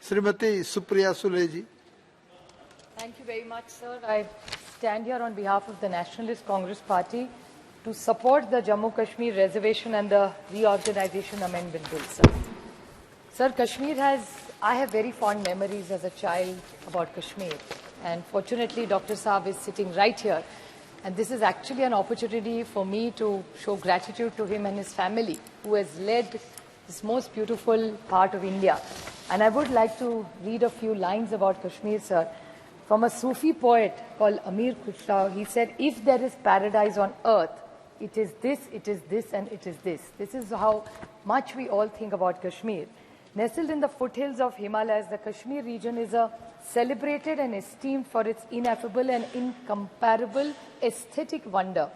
Shrimati Supriya Sule ji. Thank you very much, sir. I stand here on behalf of the Nationalist Congress Party to support the Jammu Kashmir reservation and the reorganization amendment bill, sir. Sir, I have very fond memories as a child about Kashmir. And fortunately, Dr. Saab is sitting right here. And this is actually an opportunity for me to show gratitude to him and his family, who has led this most beautiful part of India. And I would like to read a few lines about Kashmir, sir. From a Sufi poet called Amir Khusrau, he said, if there is paradise on earth, it is this, and it is this. This is how much we all think about Kashmir. Nestled in the foothills of Himalayas, the Kashmir region is a celebrated and esteemed for its ineffable and incomparable aesthetic wonder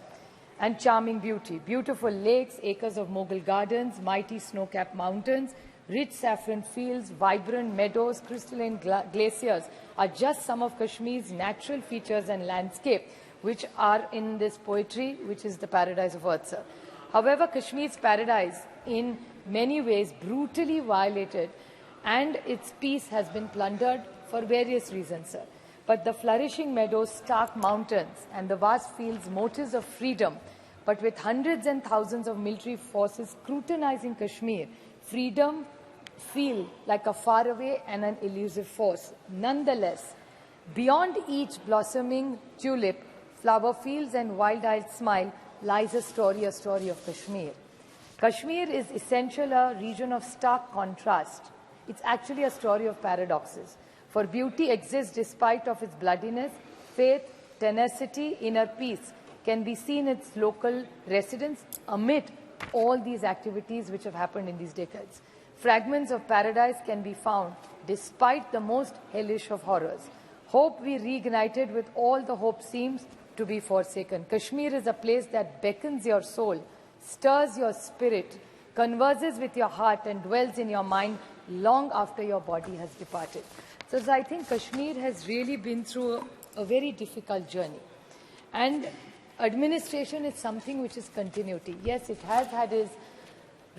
and charming beauty. Beautiful lakes, acres of Mughal gardens, mighty snow-capped mountains, rich saffron fields, vibrant meadows, crystalline glaciers are just some of Kashmir's natural features and landscape which are in this poetry, which is the paradise of earth, sir. However, Kashmir's paradise in many ways brutally violated and its peace has been plundered for various reasons, sir. But the flourishing meadows, stark mountains and the vast fields, motives of freedom, but with hundreds and thousands of military forces scrutinizing Kashmir, freedom feel like a faraway and an elusive force. Nonetheless, beyond each blossoming tulip, flower fields and wild-eyed smile lies a story of Kashmir. Kashmir is essentially a region of stark contrast. It's actually a story of paradoxes. For beauty exists despite of its bloodiness, faith, tenacity, inner peace can be seen in its local residents amid all these activities which have happened in these decades. Fragments of paradise can be found despite the most hellish of horrors. Hope we reignited with all the hope seems to be forsaken. Kashmir is a place that beckons your soul, stirs your spirit, converses with your heart and dwells in your mind long after your body has departed. So I think Kashmir has really been through a very difficult journey. And administration is something which is continuity. Yes, it has had its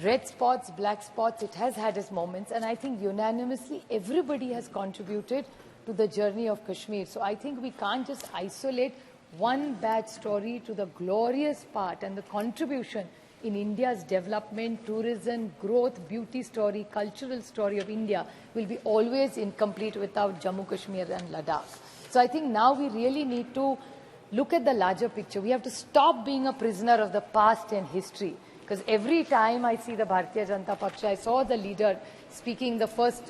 red spots, black spots, it has had its moments, and I think unanimously everybody has contributed to the journey of Kashmir. So I think we can't just isolate one bad story to the glorious part and the contribution in India's development, tourism, growth, beauty story, cultural story of India will be always incomplete without Jammu, Kashmir and Ladakh. So I think now we really need to look at the larger picture. We have to stop being a prisoner of the past and history. Because every time I see the Bharatiya Janata Paksha, I saw the leader speaking, the first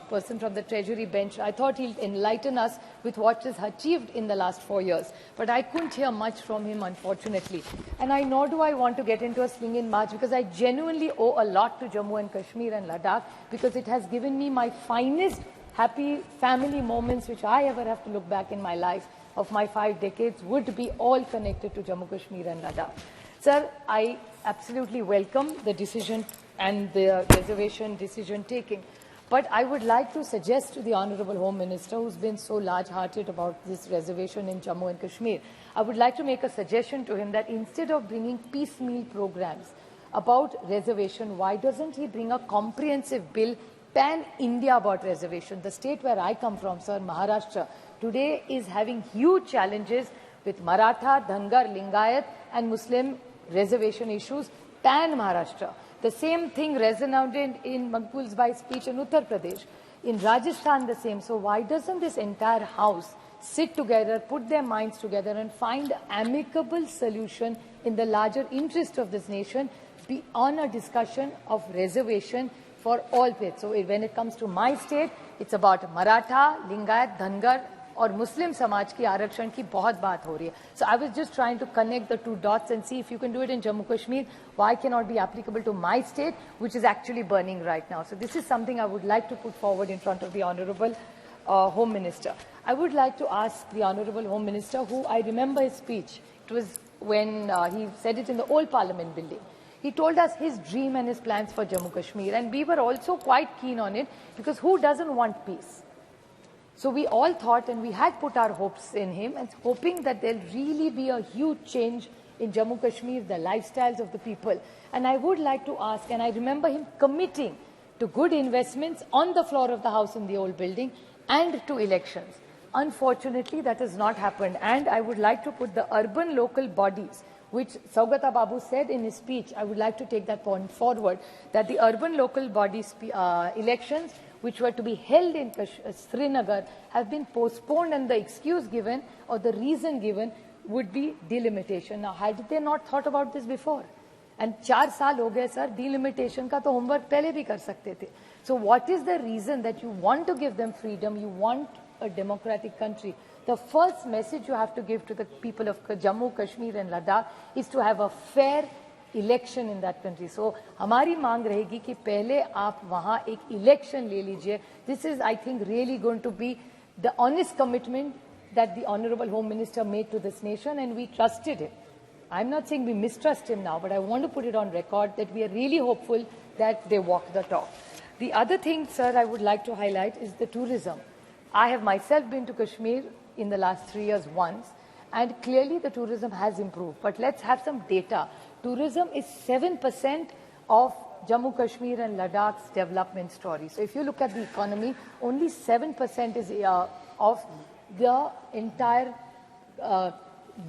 person from the Treasury bench. I thought he'll enlighten us with what is achieved in the last 4 years. But I couldn't hear much from him, unfortunately. And nor do I want to get into a swinging march, because I genuinely owe a lot to Jammu and Kashmir and Ladakh, because it has given me my finest happy family moments which I ever have to look back in my life of my 5 decades would be all connected to Jammu, Kashmir and Ladakh. Sir, I absolutely welcome the decision and the reservation decision taking. But I would like to suggest to the Honorable Home Minister, who's been so large-hearted about this reservation in Jammu and Kashmir, I would like to make a suggestion to him that instead of bringing piecemeal programs about reservation, why doesn't he bring a comprehensive bill, pan-India about reservation? The state where I come from, sir, Maharashtra, today is having huge challenges with Maratha, Dhangar, Lingayat and Muslim reservation issues, pan-Maharashtra. The same thing resonated in Maqbul's Bhai's speech in Uttar Pradesh. In Rajasthan, the same. So why doesn't this entire house sit together, put their minds together and find amicable solution in the larger interest of this nation on a discussion of reservation for all faiths? So when it comes to my state, it's about Maratha, Lingayat, Dhangar, और मुस्लिम समाज की आरक्षण की बहुत बात हो रही है. So I was just trying to connect the two dots and see if you can do it in Jammu Kashmir, why cannot be applicable to my state, which is actually burning right now. So this is something I would like to put forward in front of the Honorable Home Minister. I would like to ask the Honorable Home Minister, who I remember his speech. It was when he said it in the old Parliament building. He told us his dream and his plans for Jammu Kashmir, and we were also quite keen on it, because who doesn't want peace? So we all thought, and we had put our hopes in him, and hoping that there'll really be a huge change in Jammu Kashmir, the lifestyles of the people. And I would like to ask, and I remember him committing to good investments on the floor of the house in the old building and to elections. Unfortunately, that has not happened, and I would like to put the urban local bodies, which Saugata Babu said in his speech, I would like to take that point forward, that the urban local bodies elections which were to be held in Srinagar have been postponed, and the excuse given or the reason given would be delimitation. Now, had they not thought about this before? And 4 साल हो गए sir, delimitation का तो homework पहले भी कर सकते थे. So what is the reason that you want to give them freedom, you want a democratic country? The first message you have to give to the people of Jammu, Kashmir and Ladakh is to have a fair election in that country. So हमारी मांग रहेगी कि पहले आप वहाँ एक election ले लीजिए. This is, I think, really going to be the honest commitment that the Honorable Home Minister made to this nation, and we trusted him. I'm not saying we mistrust him now, but I want to put it on record that we are really hopeful that they walk the talk. The other thing, sir, I would like to highlight is the tourism. I have myself been to Kashmir in the last 3 years once, and clearly the tourism has improved. But let's have some data. Tourism is 7% of Jammu, Kashmir and Ladakh's development story. So if you look at the economy, only 7% is of the entire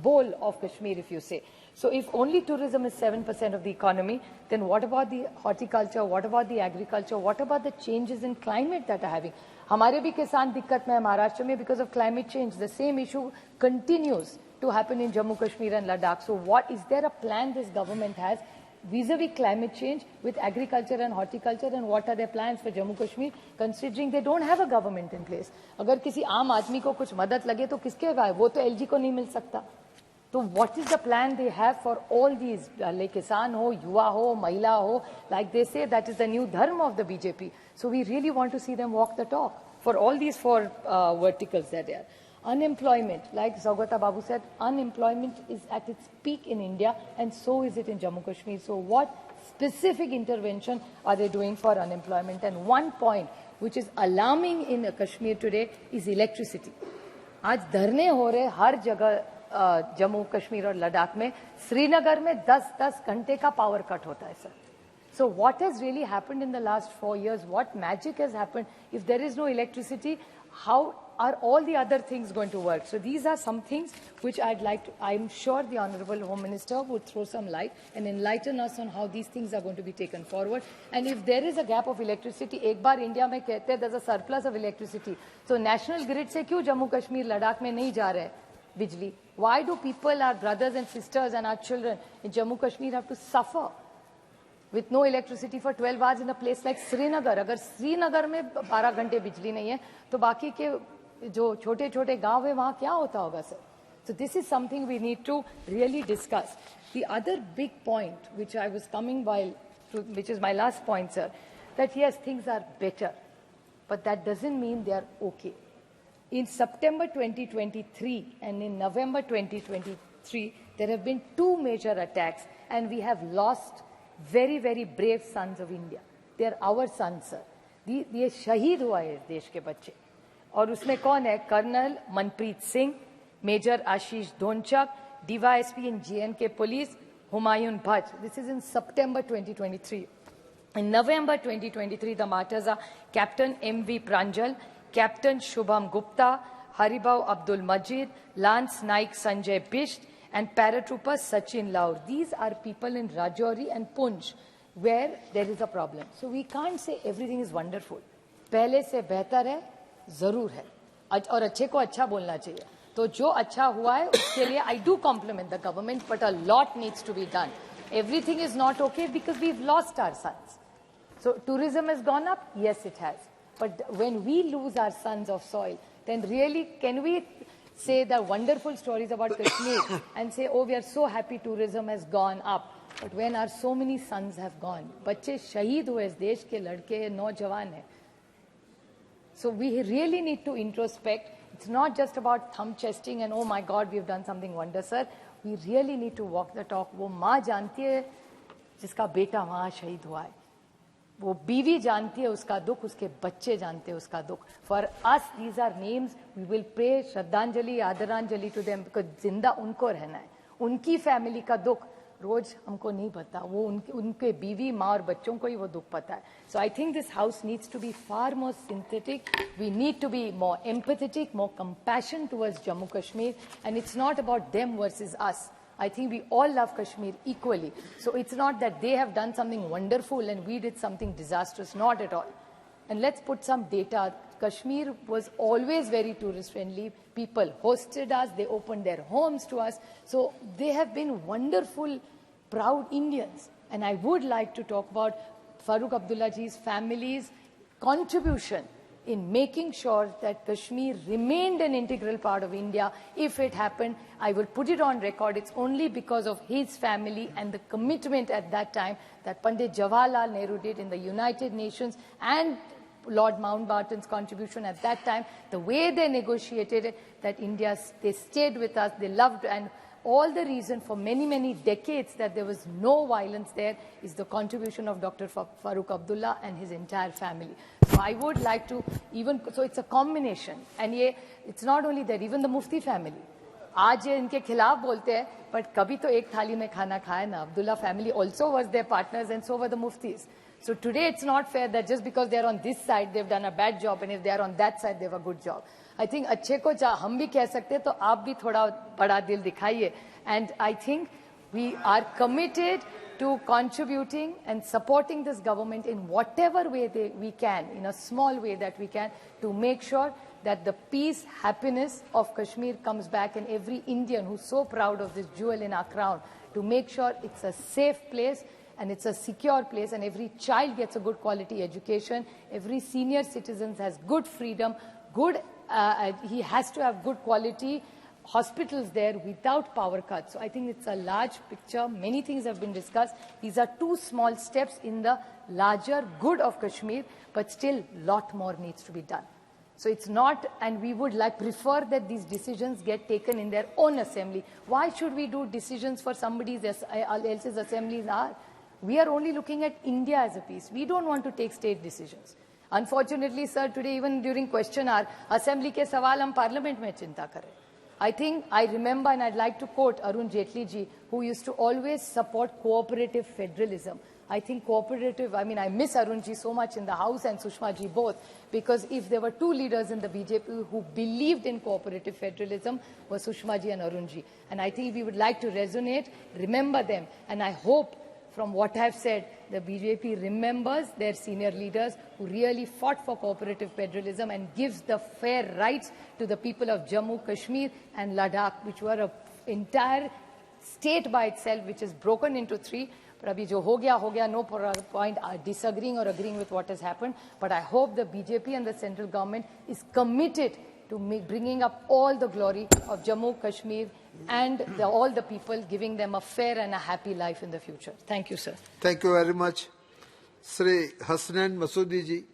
bowl of Kashmir, if you say. So if only tourism is 7% of the economy, then what about the horticulture? What about the agriculture? What about the changes in climate that are having? हमारे भी किसान दिक्कत में है महाराष्ट्र में because of climate change. The same issue continues to happen in Jammu, Kashmir and Ladakh. So what is there a plan this government has vis-a-vis climate change with agriculture and horticulture, and what are their plans for Jammu Kashmir considering they don't have a government in place? अगर किसी आम आदमी को कुछ मदद लगे तो किसके भाई वो तो एलजी को नहीं मिल सकता. So what is the plan they have for all these, like किसान हो, युवा हो, महिला हो, like they say that is the new dharma of the BJP. So we really want to see them walk the talk for all these 4 verticals that they are. Unemployment, like Saugata Babu said, unemployment is at its peak in India, and so is it in Jammu Kashmir. So what specific intervention are they doing for unemployment? And one point which is alarming in Kashmir today is electricity. आज धरने हो रहे हर जगह जम्मू कश्मीर और लद्दाख में. श्रीनगर में 10-10 घंटे का पावर कट होता है sir. So what has really happened in the last 4 years? What magic has happened? If there is no electricity, how are all the other things going to work? So these are some things which I'd like to, I'm sure the Honorable Home Minister would throw some light and enlighten us on how these things are going to be taken forward. And if there is a gap of electricity, एक बार India में कहते हैं there's a surplus of electricity. So national grid से क्यों जम्मू कश्मीर लद्दाख में नहीं जा रहे बिजली? Why do people, our brothers and sisters and our children in Jammu Kashmir have to suffer with no electricity for 12 hours in a place like Srinagar? अगर श्रीनगर में 12 घंटे बिजली नहीं है तो बाकी के जो छोटे-छोटे गांव है वहां क्या होता होगा sir? So this is something we need to really discuss. The other big point which I was coming which is my last point, sir, that yes, things are better, but that doesn't mean they are okay. In September 2023 and in November 2023, there have been 2 major attacks, and we have lost very, very brave sons of India. They are our sons, sir. ये शहीद हुआ है इस देश के बच्चे, और उसमें कौन है? Colonel Manpreet Singh, major Ashish Dhonchak, DYSP in JNK Police, Humayun Bhatt. This is in September 2023. In November 2023, the martyrs are Captain M.V. Pranjal, Captain Shubham Gupta, Haribau Abdul Majid, Lance Naik Sanjay Bisht, and paratrooper Sachin Laur. These are people in Rajouri and Punj where there is a problem. So we can't say everything is wonderful. पहले से बेहतर है, जरूर है, और अच्छे को अच्छा बोलना चाहिए. तो जो अच्छा हुआ है उसके लिए I do compliment the government, but a lot needs to be done. Everything is not okay because we've lost our sons. So tourism has gone up? Yes, it has. But when we lose our sons of soil, then really can we say the wonderful stories about Kashmir and say, oh, we are so happy tourism has gone up. But when our so many sons have gone, बच्चे शहीद हुए इस देश के लड़के नौजवान हैं. So we really need to introspect. It's not just about thumb chesting and oh my God, we've done something wonder, sir. We really need to walk the talk. वो माँ जानती है जिसका बेटा वहाँ शहीद हुआ है. वो बीवी जानती है उसका दुख, उसके बच्चे जानते हैं उसका दुख. For us, these are names. We will pray श्रद्धांजलि, आदरांजलि to them because जिंदा उनको रहना है. उनकी फैमिली का दुख रोज हमको नहीं पता, वो उनके बीवी माँ और बच्चों को ही वो दुख पता है. So I think this house needs to be far more synthetic. We need to be more empathetic, more compassion towards Jammu Kashmir, and it's not about them versus us. I think we all love Kashmir equally. So it's not that they have done something wonderful and we did something disastrous, not at all. And let's put some data. Kashmir was always very tourist friendly. People hosted us, they opened their homes to us. So they have been wonderful, proud Indians. And I would like to talk about Farooq Abdullaji's family's contribution in making sure that Kashmir remained an integral part of India. If it happened, I will put it on record. It's only because of his family and the commitment at that time that Pandit Jawaharlal Nehru did in the United Nations, and Lord Mountbatten's contribution at that time, the way they negotiated it, that India, they stayed with us, they loved, and all the reason for many, many decades that there was no violence there is the contribution of Dr. Farooq Abdullah and his entire family. So I would like to so it's a combination. And it's not only that, even the Mufti family. आज ये इनके खिलाफ बोलते हैं, but कभी तो एक थाली में खाना खाया ना. Abdullah family also was their partners, and so were the Muftis. So today it's not fair that just because they're on this side, they've done a bad job, and if they're on that side, they have a good job. I think अच्छे को हम भी कह सकते हैं, तो आप भी थोड़ा बड़ा दिल दिखाइए. And I think we are committed to contributing and supporting this government in whatever way we can, in a small way that we can, to make sure that the peace, happiness of Kashmir comes back, and every Indian who's so proud of this jewel in our crown, to make sure it's a safe place and it's a secure place, and every child gets a good quality education, every senior citizen has good freedom, he has to have good quality hospitals there without power cuts. So I think it's a large picture. Many things have been discussed. These are two small steps in the larger good of Kashmir, but still lot more needs to be done. So it's not, and we would prefer that these decisions get taken in their own assembly. Why should we do decisions for somebody else's assemblies? We are only looking at India as a piece. We don't want to take state decisions. Unfortunately, sir, today even during question hour, assembly ke sawal hum parliament mein chinta kar rahe. I think I remember, and I'd like to quote Arun Jaitley ji, who used to always support cooperative federalism. I think I miss Arun ji so much in the House and Sushma ji both, because if there were two leaders in the BJP who believed in cooperative federalism, were Sushma ji and Arun ji. And I think we would like to remember them, and I hope from what I've said, the BJP remembers their senior leaders who really fought for cooperative federalism and gives the fair rights to the people of Jammu, Kashmir and Ladakh, which were an entire state by itself, which is broken into three. But abhi jo ho gaya, no point disagreeing or agreeing with what has happened. But I hope the BJP and the central government is committed to bringing up all the glory of Jammu, Kashmir and all the people, giving them a fair and a happy life in the future. Thank you, sir. Thank you very much. Sri Hasnain Masoodi ji.